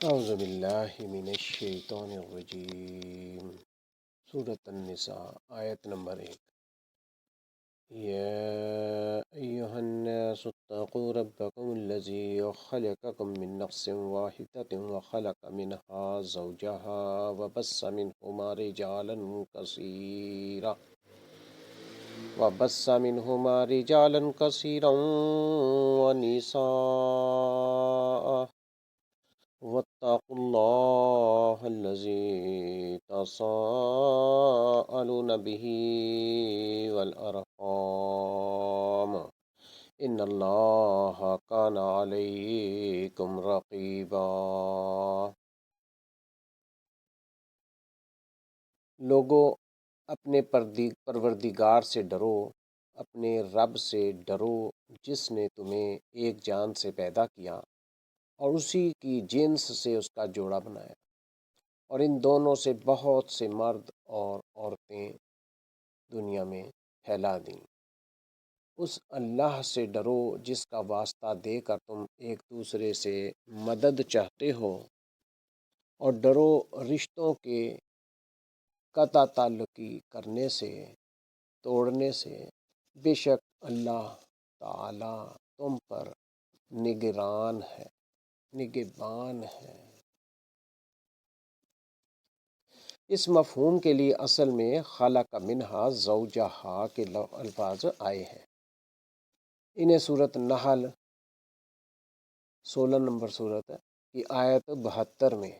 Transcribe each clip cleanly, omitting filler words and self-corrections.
اعوذ باللہ من الشیطان الرجیم۔ سورۃ النساء آیت نمبر 1۔ یا ایہا الناس اتقوا ربکم الذی خلقکم من نفس واحدۃ وخلق منها زوجها وبث منہما رجالا کثیرا ونساء واتقوا اللہ الذی تساءلون به والارحام ان اللہ کان علیکم رقیبا۔ لوگو، اپنے پروردگار سے ڈرو، اپنے رب سے ڈرو جس نے تمہیں ایک جان سے پیدا کیا اور اسی کی جنس سے اس کا جوڑا بنایا، اور ان دونوں سے بہت سے مرد اور عورتیں دنیا میں پھیلا دیں۔ اس اللہ سے ڈرو جس کا واسطہ دے کر تم ایک دوسرے سے مدد چاہتے ہو، اور ڈرو رشتوں کے قطع تعلقی کرنے سے، توڑنے سے، بے شک اللہ تعالی تم پر نگران ہے، نگہبان ہے۔ اس مفہوم کے لیے اصل میں خلق منہا زوجہا کے الفاظ آئے ہیں۔ انہیں سورۃ نحل 16 نمبر سورت کی آیت 72 میں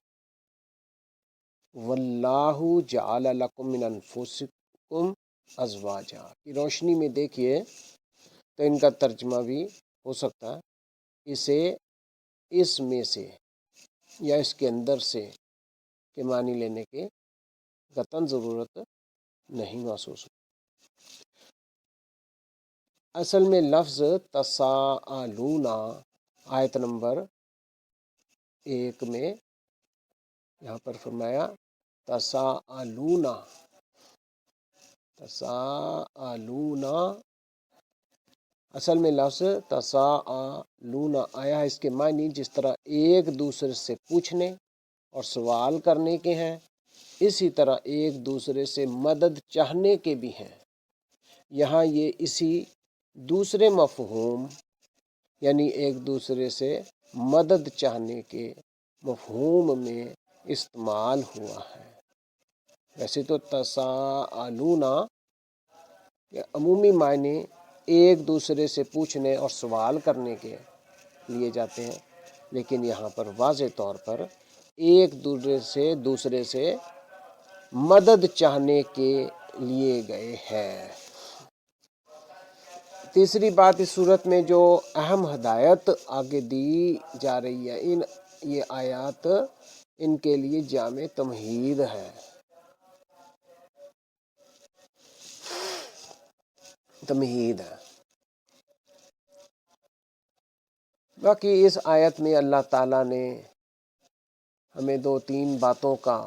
واللہ جعل لکم من انفسکم ازواجا کی روشنی میں دیکھیے تو ان کا ترجمہ بھی ہو سکتا ہے اسے اس میں سے یا اس کے اندر سے کے معنی لینے کے قطعاً ضرورت نہیں محسوس ہوتی۔ اصل میں لفظ تساءلون آیت نمبر 1 میں یہاں پر فرمایا تساءلون اصل میں لفظ تساءلون آیا ہے، اس کے معنی جس طرح ایک دوسرے سے پوچھنے اور سوال کرنے کے ہیں، اسی طرح ایک دوسرے سے مدد چاہنے کے بھی ہیں۔ یہاں یہ اسی دوسرے مفہوم یعنی ایک دوسرے سے مدد چاہنے کے مفہوم میں استعمال ہوا ہے۔ ویسے تو تساءلون کے عمومی معنی ایک دوسرے سے پوچھنے اور سوال کرنے کے لیے جاتے ہیں، لیکن یہاں پر واضح طور پر ایک دوسرے سے مدد چاہنے کے لیے گئے ہیں۔ تیسری بات، اس صورت میں جو اہم ہدایت آگے دی جا رہی ہے، یہ آیات ان کے لیے جامع تمہید ہے۔ باقی اس آیت میں اللہ تعالیٰ نے ہمیں 2-3 باتوں کا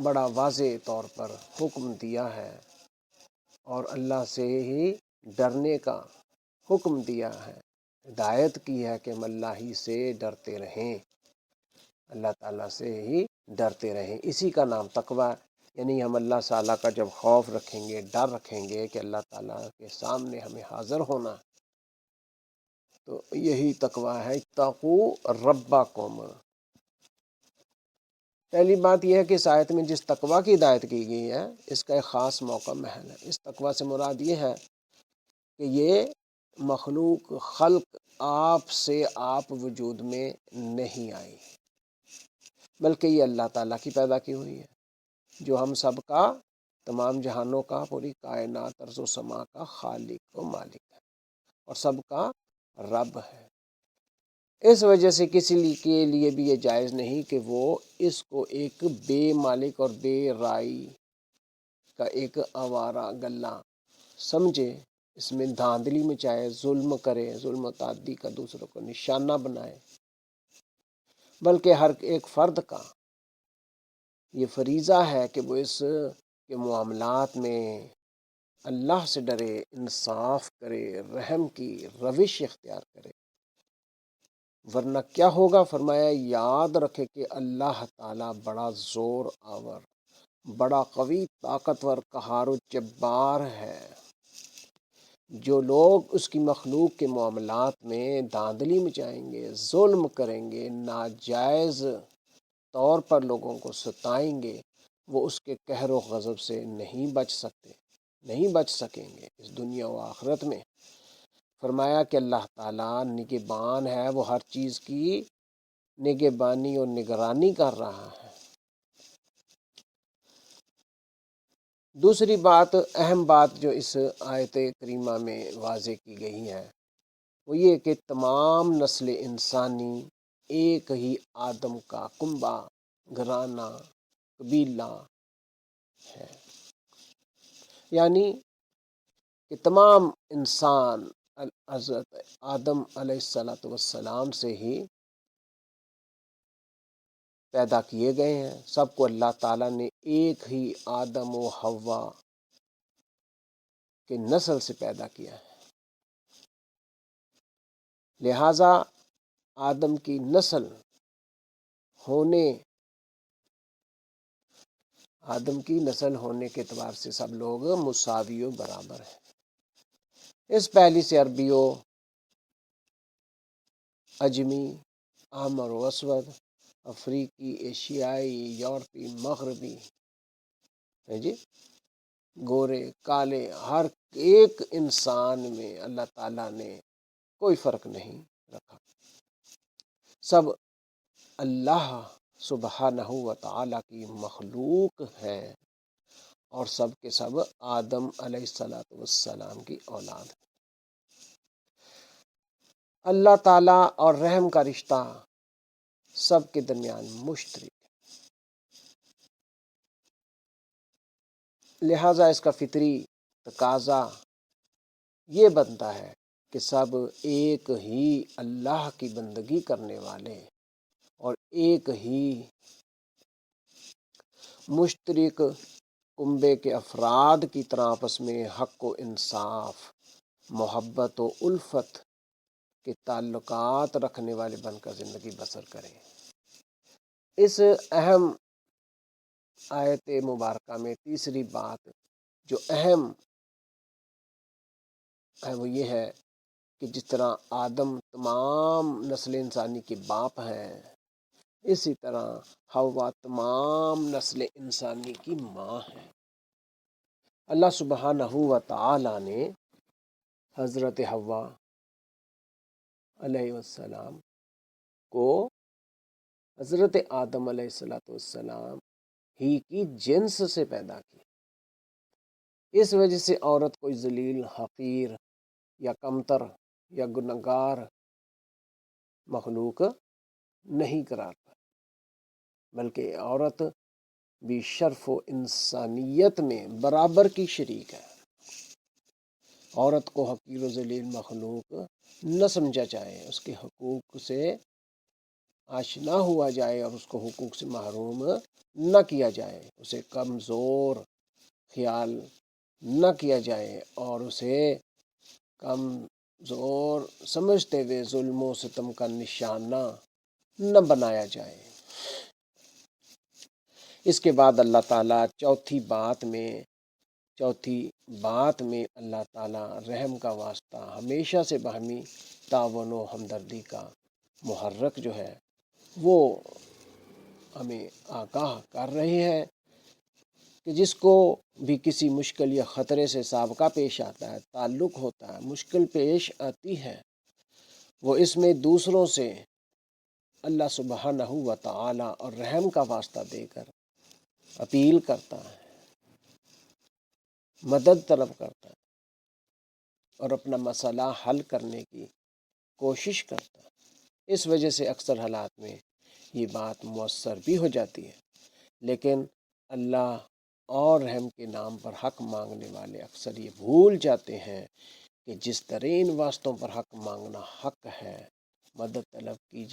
بڑا واضح طور پر حکم دیا ہے، اور اللہ سے ہی ڈرنے کا حکم دیا ہے، ہدایت کی ہے کہ ہم اللہ ہی سے ڈرتے رہیں، اللہ تعالیٰ سے ہی ڈرتے رہیں۔ اسی کا نام تقویٰ، یعنی ہم اللہ تعالیٰ کا جب خوف رکھیں گے، ڈر رکھیں گے کہ اللہ تعالیٰ کے سامنے ہمیں حاضر ہونا، تو یہی تقویٰ ہے۔ اتقوا ربکم۔ پہلی بات یہ ہے کہ اس آیت میں جس تقویٰ کی ہدایت کی گئی ہے، اس کا ایک خاص موقع محل ہے۔ اس تقویٰ سے مراد یہ ہے کہ یہ مخلوق خلق آپ سے آپ وجود میں نہیں آئی، بلکہ یہ اللہ تعالیٰ کی پیدا کی ہوئی ہے، جو ہم سب کا، تمام جہانوں کا، پوری کائنات ارض و سما کا خالق و مالک ہے، اور سب کا رب ہے۔ اس وجہ سے کسی کے لیے بھی یہ جائز نہیں کہ وہ اس کو ایک بے مالک اور بے رائی کا ایک آوارہ گلہ سمجھے، اس میں دھاندلی مچائے، ظلم کرے، ظلم و تعدی کا دوسروں کو نشانہ بنائے، بلکہ ہر ایک فرد کا یہ فریضہ ہے کہ وہ اس کے معاملات میں اللہ سے ڈرے، انصاف کرے، رحم کی روش اختیار کرے، ورنہ کیا ہوگا؟ فرمایا یاد رکھے کہ اللہ تعالیٰ بڑا زور آور، بڑا قوی طاقتور قہار و جبار ہے۔ جو لوگ اس کی مخلوق کے معاملات میں دھاندلی مچائیں گے، ظلم کریں گے، ناجائز طور پر لوگوں کو ستائیں گے، وہ اس کے قہر و غضب سے نہیں بچ سکتے، نہیں بچ سکیں گے اس دنیا و آخرت میں۔ فرمایا کہ اللہ تعالیٰ نگہبان ہے، وہ ہر چیز کی نگہبانی اور نگرانی کر رہا ہے۔ دوسری بات، اہم بات جو اس آیت کریمہ میں واضح کی گئی ہے وہ یہ کہ تمام نسل انسانی ایک ہی آدم کا کنبہ، گھرانہ، قبیلہ ہے، یعنی کہ تمام انسان حضرت آدم علیہ السلام سے ہی پیدا کیے گئے ہیں۔ سب کو اللہ تعالیٰ نے ایک ہی آدم و حوا کے نسل سے پیدا کیا ہے، لہٰذا آدم کی نسل ہونے کے اعتبار سے سب لوگ مساوی و برابر ہیں۔ اس پہلی سے عربی و عجمی، احمر و اسود، افریقی، ایشیائی، یورپی، مغربی، جی، گورے، کالے، ہر ایک انسان میں اللہ تعالیٰ نے کوئی فرق نہیں رکھا۔ سب اللہ سبحانہ و تعالیٰ کی مخلوق ہے اور سب کے سب آدم علیہ السلام کی اولاد ہیں۔ اللہ تعالیٰ اور رحم کا رشتہ سب کے درمیان مشترک ہے، لہٰذا اس کا فطری تقاضا یہ بنتا ہے کہ سب ایک ہی اللہ کی بندگی کرنے والے اور ایک ہی مشترک کنبے کے افراد کی طرح آپس میں حق و انصاف، محبت و الفت کے تعلقات رکھنے والے بن کر زندگی بسر کریں۔ اس اہم آیت مبارکہ میں تیسری بات جو اہم ہے وہ یہ ہے کہ جس طرح آدم تمام نسل انسانی کے باپ ہیں، اسی طرح حوا تمام نسل انسانی کی ماں ہے۔ اللہ سبحانہ و تعالیٰ نے حضرت حوا علیہ السلام کو حضرت آدم علیہ السلام ہی کی جنس سے پیدا کی۔ اس وجہ سے عورت کوئی ذلیل، حقیر یا کمتر یا گنہگار مخلوق نہیں قرار پائی، بلکہ عورت بھی شرف و انسانیت میں برابر کی شریک ہے۔ عورت کو حقیر و ذلیل مخلوق نہ سمجھا جائے، اس کے حقوق سے آشنا ہوا جائے اور اس کو حقوق سے محروم نہ کیا جائے، اسے کمزور خیال نہ کیا جائے اور اسے کمزور سمجھتے ہوئے ظلم و ستم کا نشانہ نہ بنایا جائے۔ اس کے بعد اللہ تعالیٰ چوتھی بات میں اللہ تعالیٰ رحم کا واسطہ ہمیشہ سے باہمی تعاون و ہمدردی کا محرک جو ہے وہ ہمیں آگاہ کر رہی ہے کہ جس کو بھی کسی مشکل یا خطرے سے سابقہ پیش آتا ہے، تعلق ہوتا ہے، مشکل پیش آتی ہے، وہ اس میں دوسروں سے اللہ سبحانہ و تعالیٰ اور رحم کا واسطہ دے کر اپیل کرتا ہے، مدد طلب کرتا ہے اور اپنا مسئلہ حل کرنے کی کوشش کرتا ہے۔ اس وجہ سے اکثر حالات میں یہ بات مؤثر بھی ہو جاتی ہے، لیکن اللہ اور رحم کے نام پر حق مانگنے والے اکثر یہ بھول جاتے ہیں کہ جس طرح ان واسطوں پر حق مانگنا حق ہے، مدد طلب کی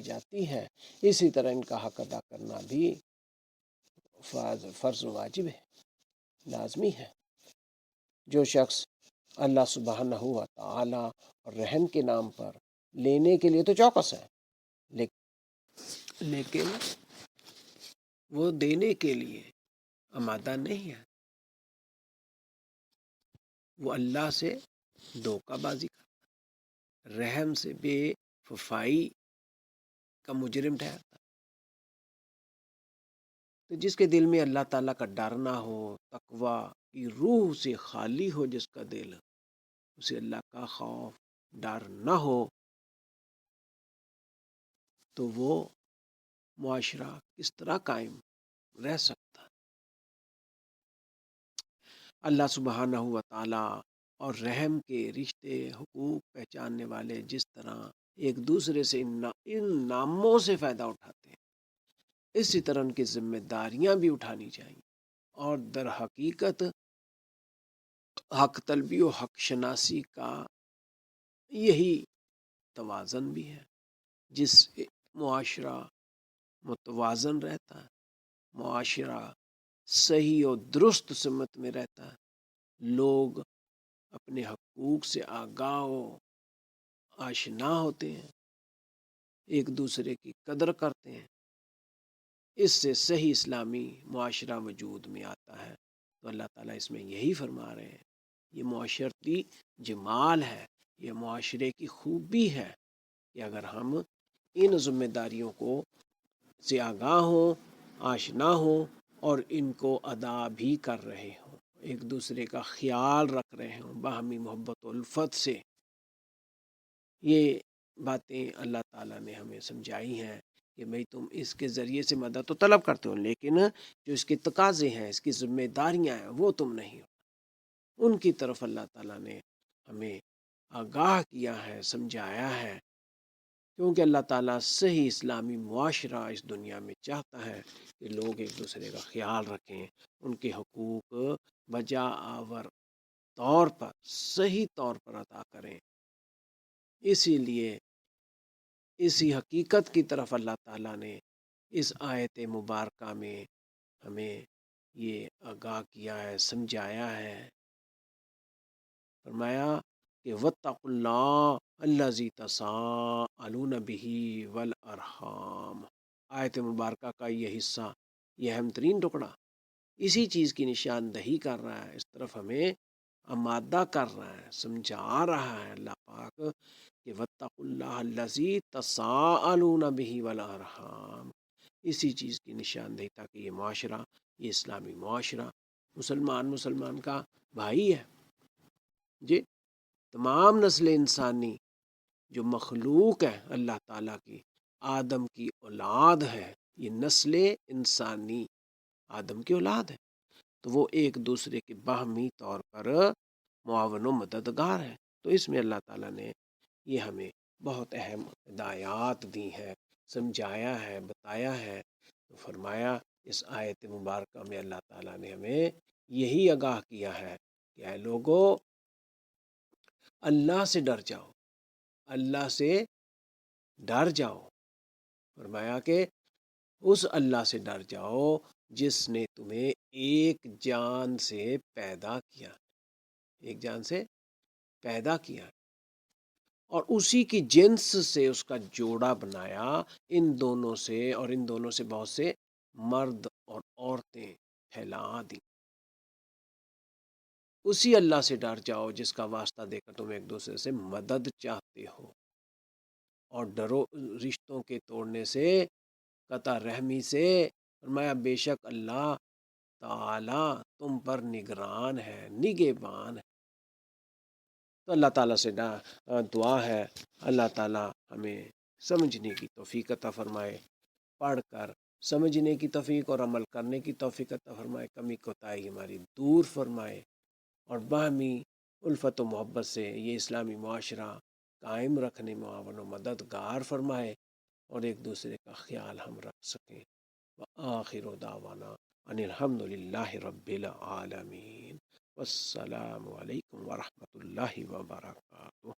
جاتی ہے، اسی طرح ان کا حق ادا کرنا بھی فرض واجب ہے، لازمی ہے۔ جو شخص اللہ سبحانہ و تعالیٰ اور رحم کے نام پر لینے کے لیے تو چوکس ہے، لیکن وہ دینے کے لیے آمادہ نہیں ہے، وہ اللہ سے دھوکہ بازی کرتا، رحم سے بے وفائی کا مجرم ٹھہرتا۔ تو جس کے دل میں اللہ تعالیٰ کا ڈر نہ ہو، تقوی کی روح سے خالی ہو جس کا دل، اسے اللہ کا خوف ڈر نہ ہو، تو وہ معاشرہ کس طرح قائم رہ سکتا؟ اللہ سبحانہ و تعالیٰ اور رحم کے رشتے حقوق پہچاننے والے جس طرح ایک دوسرے سے ان ناموں سے فائدہ اٹھاتے ہیں، اسی طرح ان کی ذمہ داریاں بھی اٹھانی چاہیے، اور در حقیقت حق طلبی و حق شناسی کا یہی توازن بھی ہے۔ جس سے معاشرہ متوازن رہتا ہے، معاشرہ صحیح و درست سمت میں رہتا ہے، لوگ اپنے حقوق سے آگاہ و آشنا ہوتے ہیں، ایک دوسرے کی قدر کرتے ہیں، اس سے صحیح اسلامی معاشرہ وجود میں آتا ہے۔ تو اللہ تعالیٰ اس میں یہی فرما رہے ہیں، یہ معاشرتی جمال ہے، یہ معاشرے کی خوبی ہے کہ اگر ہم ان ذمہ داریوں کو سے آگاہ ہوں، آشنا ہوں، اور ان کو ادا بھی کر رہے ہوں، ایک دوسرے کا خیال رکھ رہے ہوں باہمی محبت و الفت سے۔ یہ باتیں اللہ تعالیٰ نے ہمیں سمجھائی ہیں کہ بھئی تم اس کے ذریعے سے مدد تو طلب کرتے ہو، لیکن جو اس کے تقاضے ہیں، اس کی ذمہ داریاں ہیں، وہ تم نہیں ہو۔ ان کی طرف اللہ تعالیٰ نے ہمیں آگاہ کیا ہے، سمجھایا ہے، کیونکہ اللہ تعالیٰ صحیح اسلامی معاشرہ اس دنیا میں چاہتا ہے کہ لوگ ایک دوسرے کا خیال رکھیں، ان کے حقوق بجا آور طور پر صحیح طور پر ادا کریں۔ اسی لیے اسی حقیقت کی طرف اللہ تعالیٰ نے اس آیت مبارکہ میں ہمیں یہ آگاہ کیا ہے، سمجھایا ہے، فرمایا کہ وَاتَّقُوا اللَّهَ الَّذِي تَسَاءَلُونَ بِهِ وَالْأَرْحَامَ۔ آیت مبارکہ کا یہ حصہ، یہ اہم ترین ٹکڑا اسی چیز کی نشاندہی کر رہا ہے، اس طرف ہمیں آمادہ کر رہا ہے، سمجھا رہا ہے اللہ پاک کہ وَاتَّقُوا اللَّهَ الَّذِي تَسَاءَلُونَ بِهِ وَالْأَرْحَامَ، اسی چیز کی نشاندہی تاکہ یہ معاشرہ، یہ اسلامی معاشرہ مسلمان کا بھائی ہے۔ جی، تمام نسل انسانی جو مخلوق ہے اللہ تعالیٰ کی، آدم کی اولاد ہے، یہ نسل انسانی آدم کی اولاد ہے، تو وہ ایک دوسرے کے باہمی طور پر معاون و مددگار ہے۔ تو اس میں اللہ تعالیٰ نے یہ ہمیں بہت اہم ہدایات دی ہیں، سمجھایا ہے، بتایا ہے۔ تو فرمایا اس آیت مبارکہ میں اللہ تعالیٰ نے ہمیں یہی آگاہ کیا ہے کہ اے لوگو، اللہ سے ڈر جاؤ، اللہ سے ڈر جاؤ۔ فرمایا کہ اس اللہ سے ڈر جاؤ جس نے تمہیں ایک جان سے پیدا کیا، ایک جان سے پیدا کیا، اور اسی کی جنس سے اس کا جوڑا بنایا، ان دونوں سے بہت سے مرد اور عورتیں پھیلا دی۔ اسی اللہ سے ڈر جاؤ جس کا واسطہ دے کر تم ایک دوسرے سے مدد چاہتے ہو، اور ڈرو رشتوں کے توڑنے سے، قطع رحمی سے۔ فرمایا بے شک اللہ تعالی تم پر نگران ہے، نگہبان ہے۔ تو اللہ تعالیٰ سے دعا ہے، اللہ تعالیٰ ہمیں سمجھنے کی توفیق عطا فرمائے، پڑھ کر سمجھنے کی توفیق اور عمل کرنے کی توفیق عطا فرمائے، کمی کوتاہی ہماری دور فرمائے، اور باہمی الفت و محبت سے یہ اسلامی معاشرہ قائم رکھنے میں معاون و مددگار فرمائے، اور ایک دوسرے کا خیال ہم رکھ سکیں۔ وآخر دعوانا ان الحمد للہ رب العالمین، والسلام علیکم ورحمۃ اللہ وبرکاتہ۔